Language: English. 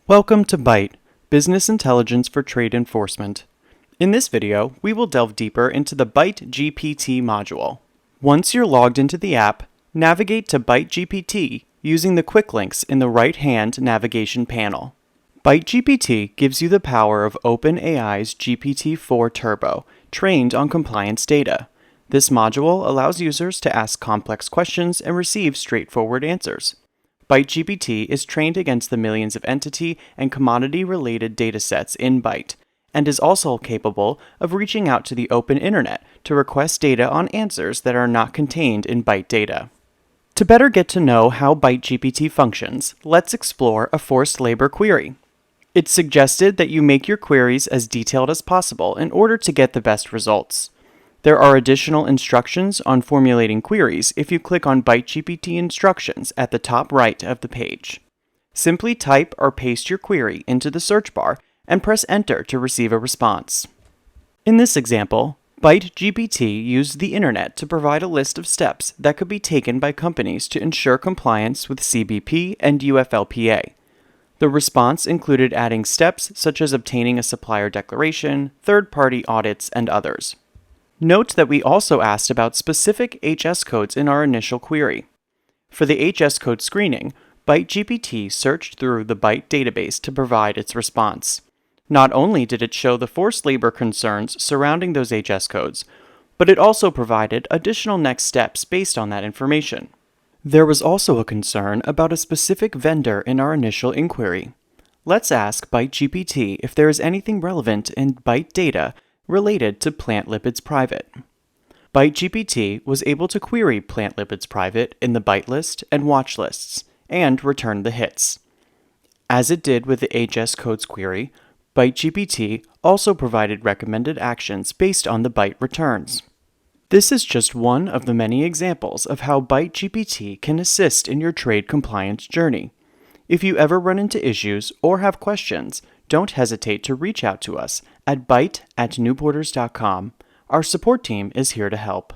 Welcome to Byte, Business Intelligence for Trade Enforcement. In this video, we will delve deeper into the Byte GPT module. Once you're logged into the app, navigate to Byte GPT using the quick links in the right-hand navigation panel. Byte GPT gives you the power of OpenAI's GPT-4 Turbo, trained on compliance data. This module allows users to ask complex questions and receive straightforward answers. Byte GPT is trained against the millions of entity and commodity-related datasets in Byte, and is also capable of reaching out to the open internet to request data on answers that are not contained in Byte data. To better get to know how Byte GPT functions, let's explore a forced labor query. It's suggested that you make your queries as detailed as possible in order to get the best results. There are additional instructions on formulating queries if you click on Byte GPT instructions at the top right of the page. Simply type or paste your query into the search bar and press Enter to receive a response. In this example, Byte GPT used the internet to provide a list of steps that could be taken by companies to ensure compliance with CBP and UFLPA. The response included adding steps such as obtaining a supplier declaration, third-party audits, and others. Note that we also asked about specific HS codes in our initial query. For the HS code screening, Byte GPT searched through the Byte database to provide its response. Not only did it show the forced labor concerns surrounding those HS codes, but it also provided additional next steps based on that information. There was also a concern about a specific vendor in our initial inquiry. Let's ask Byte GPT if there is anything relevant in Byte data related to Plant Lipids Private. Byte GPT was able to query Plant Lipids Private in the Byte list and watch lists, and return the hits. As it did with the HS codes query, Byte GPT also provided recommended actions based on the Byte returns. This is just one of the many examples of how Byte GPT can assist in your trade compliance journey. If you ever run into issues or have questions, don't hesitate to reach out to us at byte@newborders.com. Our support team is here to help.